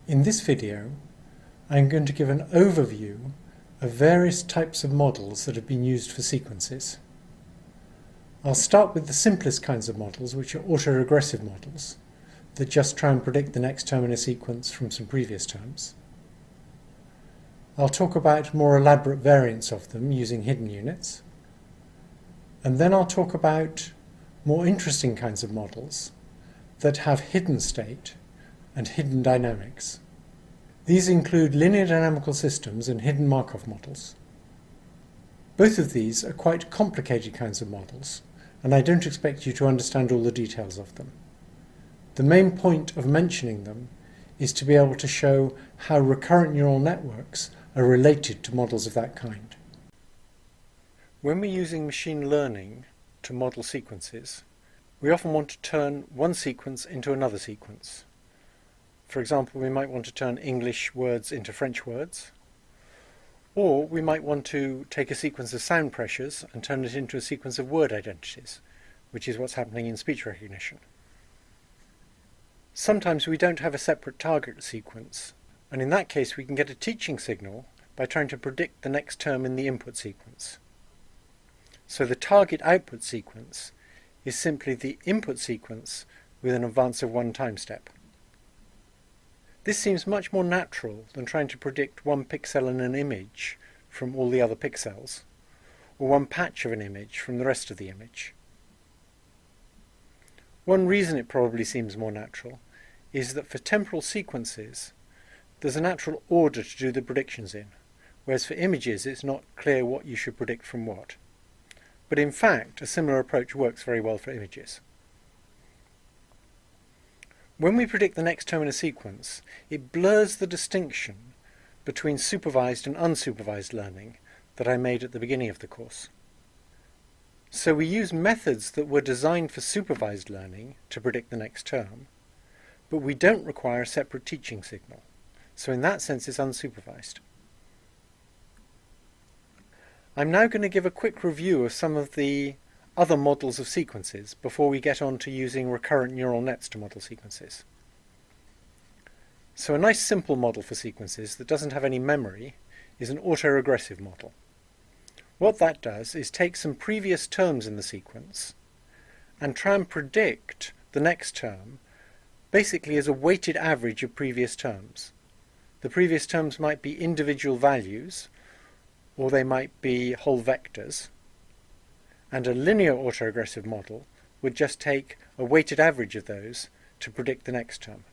In this video, I'm going to give an overview of various types of models that have been used for sequences. I'll start with the simplest kinds of models, which are autoregressive models, that just try and predict the next term in a sequence from some previous terms. I'll talk about more elaborate variants of them using hidden units. And then I'll talk about more interesting kinds of models that have hidden state and hidden dynamics. These include linear dynamical systems and hidden Markov models. Both of these are quite complicated kinds of models, and I don't expect you to understand all the details of them. The main point of mentioning them is to be able to show how recurrent neural networks are related to models of that kind. When we're using machine learning to model sequences, we often want to turn one sequence into another sequence. For example, we might want to turn English words into French words, or we might want to take a sequence of sound pressures and turn it into a sequence of word identities, which is what's happening in speech recognition. Sometimes we don't have a separate target sequence, and in that case we can get a teaching signal by trying to predict the next term in the input sequence. So the target output sequence is simply the input sequence with an advance of one time step. This seems much more natural than trying to predict one pixel in an image from all the other pixels, or one patch of an image from the rest of the image. One reason it probably seems more natural is that for temporal sequences, there's a natural order to do the predictions in, whereas for images it's not clear what you should predict from what. But in fact, a similar approach works very well for images. When we predict the next term in a sequence, it blurs the distinction between supervised and unsupervised learning that I made at the beginning of the course. So we use methods that were designed for supervised learning to predict the next term, but we don't require a separate teaching signal. So in that sense it's unsupervised. I'm now going to give a quick review of some of the other models of sequences before we get on to using recurrent neural nets to model sequences. So a nice simple model for sequences that doesn't have any memory is an autoregressive model. What that does is take some previous terms in the sequence and try and predict the next term basically as a weighted average of previous terms. The previous terms might be individual values, or they might be whole vectors, and a linear autoregressive model would just take a weighted average of those to predict the next term.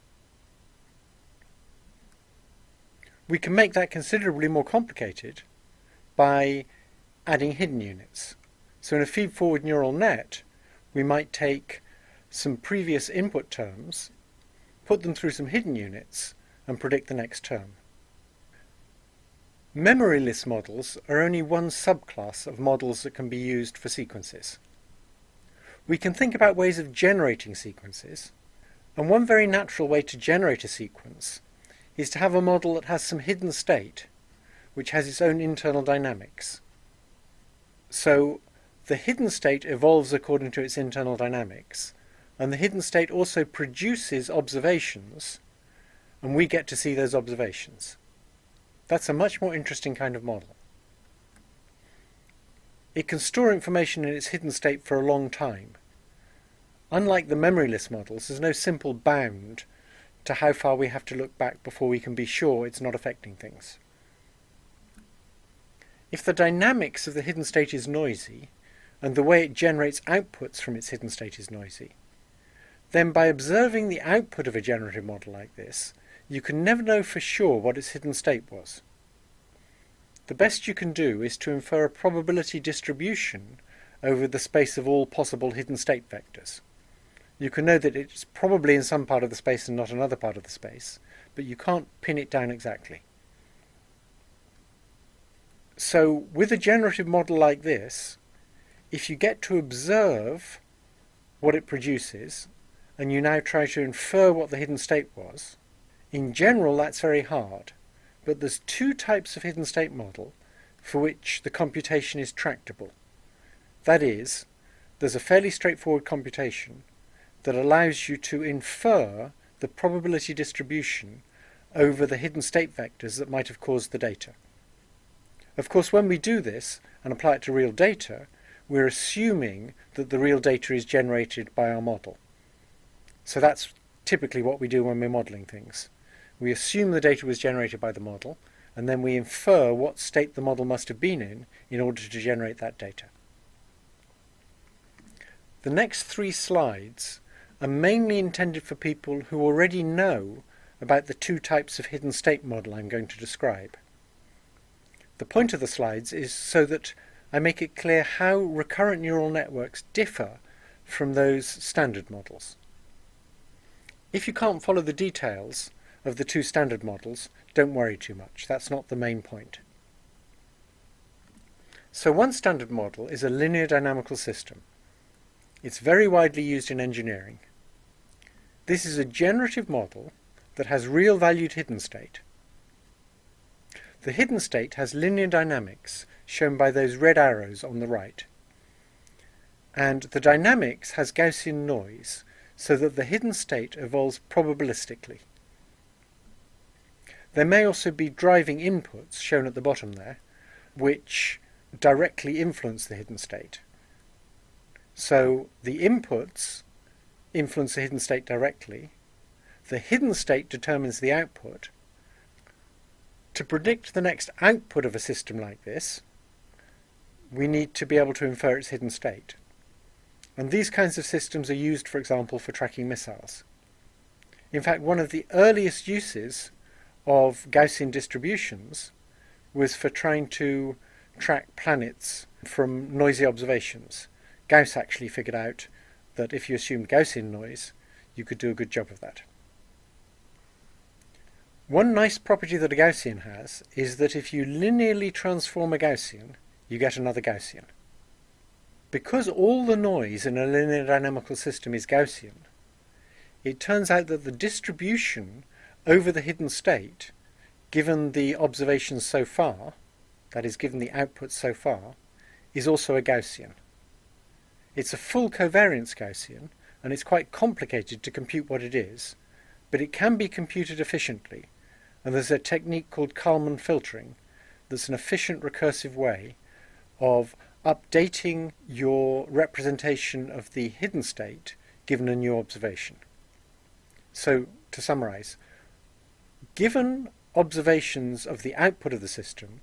We can make that considerably more complicated by adding hidden units. So in a feed-forward neural net, we might take some previous input terms, put them through some hidden units, and predict the next term. Memoryless models are only one subclass of models that can be used for sequences. We can think about ways of generating sequences, and one very natural way to generate a sequence is to have a model that has some hidden state, which has its own internal dynamics. So the hidden state evolves according to its internal dynamics, and the hidden state also produces observations, and we get to see those observations. That's a much more interesting kind of model. It can store information in its hidden state for a long time. Unlike the memoryless models, there's no simple bound to how far we have to look back before we can be sure it's not affecting things. If the dynamics of the hidden state is noisy, and the way it generates outputs from its hidden state is noisy, then by observing the output of a generative model like this, you can never know for sure what its hidden state was. The best you can do is to infer a probability distribution over the space of all possible hidden state vectors. You can know that it's probably in some part of the space and not another part of the space, but you can't pin it down exactly. So with a generative model like this, if you get to observe what it produces, and you now try to infer what the hidden state was, in general that's very hard, but there's two types of hidden state model for which the computation is tractable. That is, there's a fairly straightforward computation that allows you to infer the probability distribution over the hidden state vectors that might have caused the data. Of course, when we do this and apply it to real data, we're assuming that the real data is generated by our model. So that's typically what we do when we're modelling things. We assume the data was generated by the model, and then we infer what state the model must have been in order to generate that data. The next 3 slides are mainly intended for people who already know about the 2 types of hidden state model I'm going to describe. The point of the slides is so that I make it clear how recurrent neural networks differ from those standard models. If you can't follow the details of the 2 standard models, don't worry too much. That's not the main point. So one standard model is a linear dynamical system. It's very widely used in engineering. This is a generative model that has real valued hidden state. The hidden state has linear dynamics, shown by those red arrows on the right. And the dynamics has Gaussian noise, so that the hidden state evolves probabilistically. There may also be driving inputs, shown at the bottom there, which directly influence the hidden state. So the inputs influence the hidden state directly. The hidden state determines the output. To predict the next output of a system like this, we need to be able to infer its hidden state. And these kinds of systems are used, for example, for tracking missiles. In fact, one of the earliest uses of Gaussian distributions was for trying to track planets from noisy observations. Gauss actually figured out that if you assumed Gaussian noise, you could do a good job of that. One nice property that a Gaussian has is that if you linearly transform a Gaussian, you get another Gaussian. Because all the noise in a linear dynamical system is Gaussian, it turns out that the distribution over the hidden state, given the observations so far, that is, given the outputs so far, is also a Gaussian. It's a full covariance Gaussian, and it's quite complicated to compute what it is, but it can be computed efficiently, and there's a technique called Kalman filtering that's an efficient recursive way of updating your representation of the hidden state given a new observation. So, to summarize, given observations of the output of the system,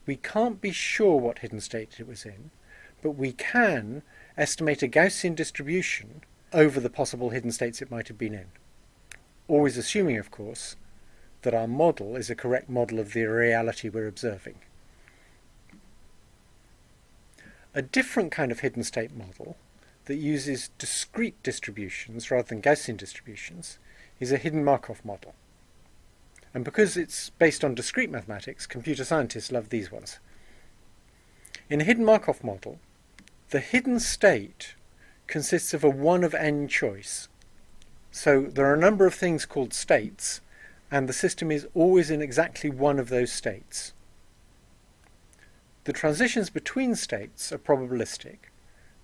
we can't be sure what hidden state it was in, but we can estimate a Gaussian distribution over the possible hidden states it might have been in. Always assuming, of course, that our model is a correct model of the reality we're observing. A different kind of hidden state model that uses discrete distributions rather than Gaussian distributions is a hidden Markov model. And because it's based on discrete mathematics, computer scientists love these ones. In a hidden Markov model, the hidden state consists of a 1 of n choice. So there are a number of things called states, and the system is always in exactly one of those states. The transitions between states are probabilistic.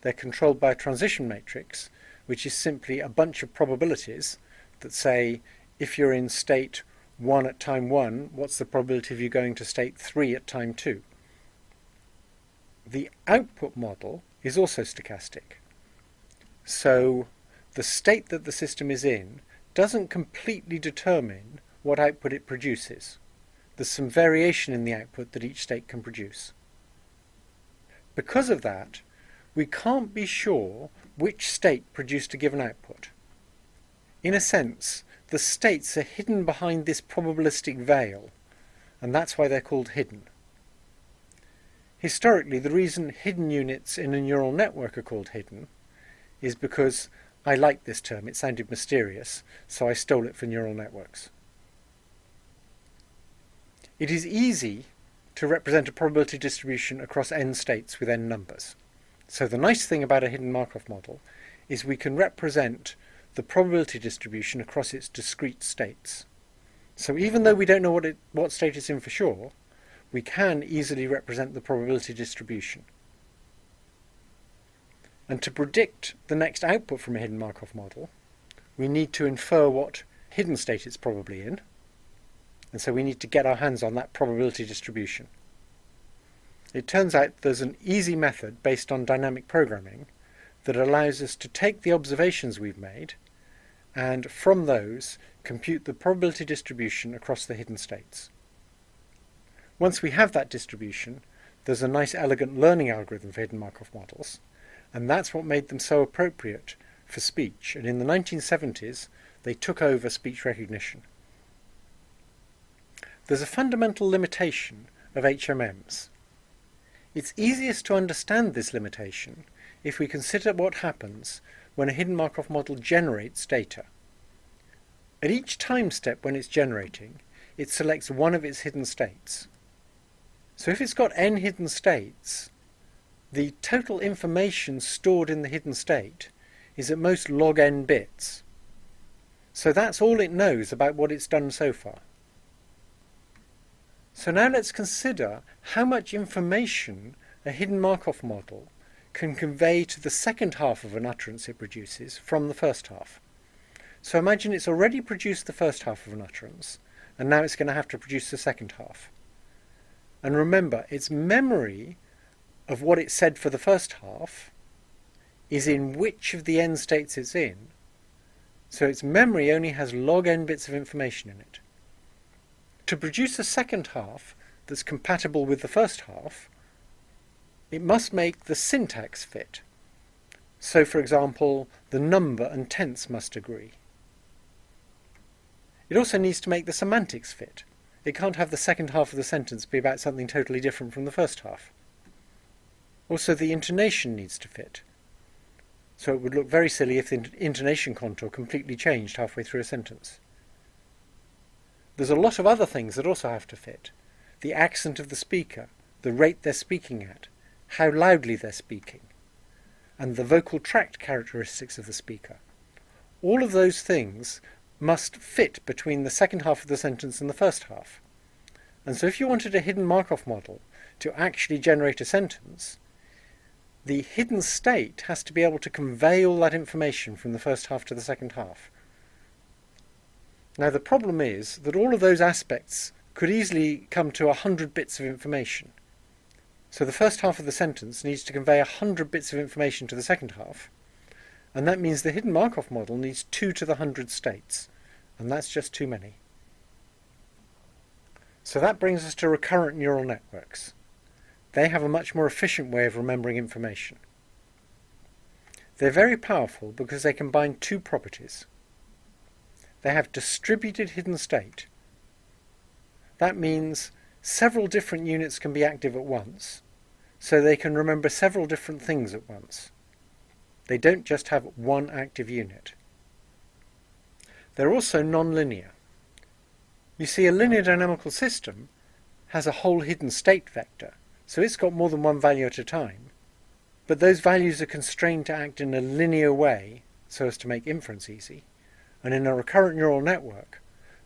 They're controlled by a transition matrix, which is simply a bunch of probabilities that say, if you're in state 1 at time 1, what's the probability of you going to state 3 at time 2? The output model is also stochastic. So the state that the system is in doesn't completely determine what output it produces. There's some variation in the output that each state can produce. Because of that, we can't be sure which state produced a given output. In a sense, the states are hidden behind this probabilistic veil, and that's why they're called hidden. Historically, the reason hidden units in a neural network are called hidden is because I liked this term. It sounded mysterious, so I stole it for neural networks. It is easy to represent a probability distribution across n states with n numbers. So the nice thing about a hidden Markov model is we can represent the probability distribution across its discrete states. So even though we don't know what state it's in for sure, we can easily represent the probability distribution. And to predict the next output from a hidden Markov model, we need to infer what hidden state it's probably in. and so we need to get our hands on that probability distribution. It turns out there's an easy method based on dynamic programming that allows us to take the observations we've made and from those compute the probability distribution across the hidden states. Once we have that distribution, there's a nice elegant learning algorithm for hidden Markov models, and that's what made them so appropriate for speech. And in the 1970s, they took over speech recognition. There's a fundamental limitation of HMMs. It's easiest to understand this limitation if we consider what happens when a hidden Markov model generates data. At each time step when it's generating, it selects one of its hidden states. So if it's got n hidden states, the total information stored in the hidden state is at most log n bits. So that's all it knows about what it's done so far. So now let's consider how much information a hidden Markov model can convey to the second half of an utterance it produces from the first half. So imagine it's already produced the first half of an utterance, and now it's going to have to produce the second half. And remember, its memory of what it said for the first half is in which of the n states it's in. So its memory only has log n bits of information in it. To produce a second half that's compatible with the first half, it must make the syntax fit. So, for example, the number and tense must agree. It also needs to make the semantics fit. It can't have the second half of the sentence be about something totally different from the first half. Also, the intonation needs to fit. So it would look very silly if the intonation contour completely changed halfway through a sentence. There's a lot of other things that also have to fit. The accent of the speaker, the rate they're speaking at, how loudly they're speaking, and the vocal tract characteristics of the speaker. All of those things must fit between the second half of the sentence and the first half. And so if you wanted a hidden Markov model to actually generate a sentence, the hidden state has to be able to convey all that information from the first half to the second half. Now the problem is that all of those aspects could easily come to 100 bits of information. So the first half of the sentence needs to convey 100 bits of information to the second half, and that means the hidden Markov model needs 2 to the 100 states, and that's just too many. So that brings us to recurrent neural networks. They have a much more efficient way of remembering information. They're very powerful because they combine two properties. They have distributed hidden state. That means several different units can be active at once, so they can remember several different things at once. They don't just have one active unit. They're also non-linear. You see, a linear dynamical system has a whole hidden state vector, so it's got more than one value at a time, but those values are constrained to act in a linear way so as to make inference easy, and in a recurrent neural network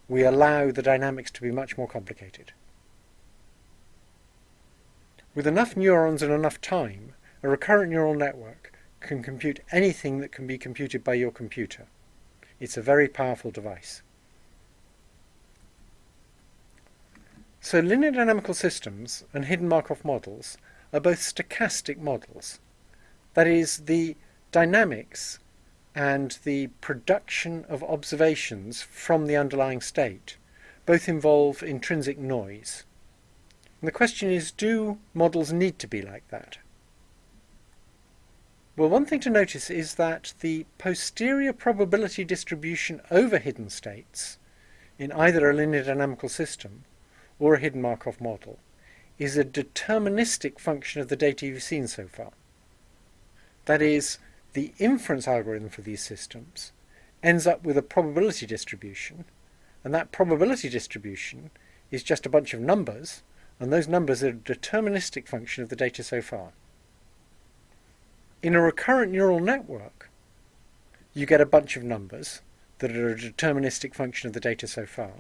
we allow the dynamics to be much more complicated. With enough neurons and enough time, a recurrent neural network can compute anything that can be computed by your computer. It's a very powerful device. So linear dynamical systems and hidden Markov models are both stochastic models. That is, the dynamics and the production of observations from the underlying state both involve intrinsic noise. And the question is, do models need to be like that? Well, one thing to notice is that the posterior probability distribution over hidden states in either a linear dynamical system or a hidden Markov model is a deterministic function of the data you've seen so far. That is, the inference algorithm for these systems ends up with a probability distribution, and that probability distribution is just a bunch of numbers, and those numbers are a deterministic function of the data so far. In a recurrent neural network, you get a bunch of numbers that are a deterministic function of the data so far,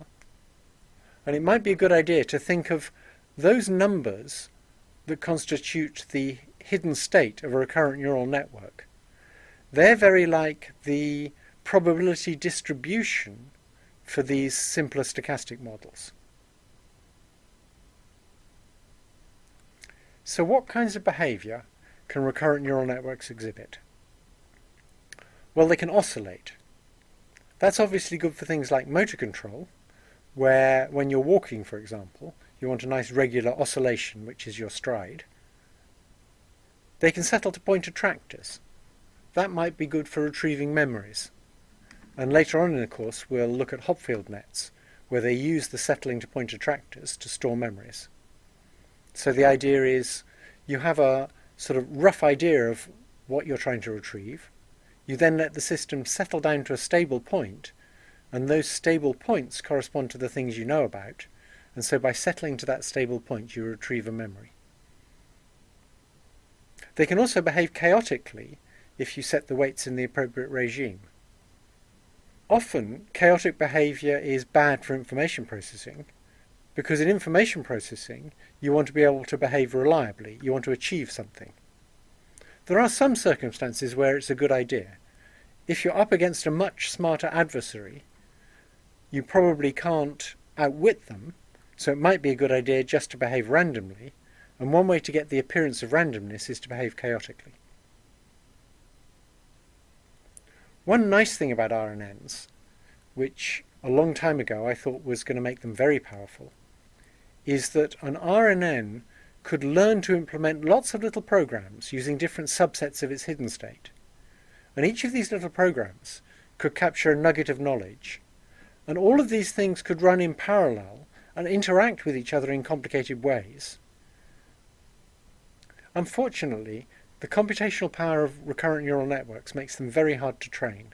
and it might be a good idea to think of those numbers that constitute the hidden state of a recurrent neural network. They're very like the probability distribution for these simpler stochastic models. So what kinds of behaviour can recurrent neural networks exhibit? Well, they can oscillate. That's obviously good for things like motor control, where when you're walking, for example, you want a nice regular oscillation, which is your stride. They can settle to point attractors. That might be good for retrieving memories. And later on in the course, we'll look at Hopfield nets, where they use the settling to point attractors to store memories. So the idea is you have a sort of rough idea of what you're trying to retrieve. You then let the system settle down to a stable point, and those stable points correspond to the things you know about, and so by settling to that stable point you retrieve a memory. They can also behave chaotically if you set the weights in the appropriate regime. Often, chaotic behaviour is bad for information processing, because in information processing you want to be able to behave reliably, you want to achieve something. There are some circumstances where it's a good idea. If you're up against a much smarter adversary, you probably can't outwit them, so it might be a good idea just to behave randomly, and one way to get the appearance of randomness is to behave chaotically. One nice thing about RNNs, which a long time ago I thought was going to make them very powerful, is that an RNN could learn to implement lots of little programs using different subsets of its hidden state. And each of these little programs could capture a nugget of knowledge. And all of these things could run in parallel and interact with each other in complicated ways. Unfortunately, the computational power of recurrent neural networks makes them very hard to train.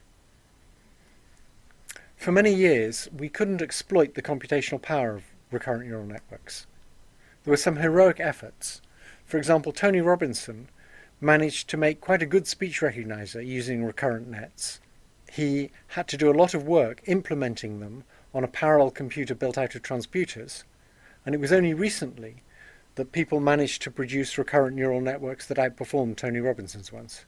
For many years, we couldn't exploit the computational power of recurrent neural networks. There were some heroic efforts. For example, Tony Robinson managed to make quite a good speech recognizer using recurrent nets. He had to do a lot of work implementing them on a parallel computer built out of transputers, and it was only recently that people managed to produce recurrent neural networks that outperformed Tony Robinson's ones.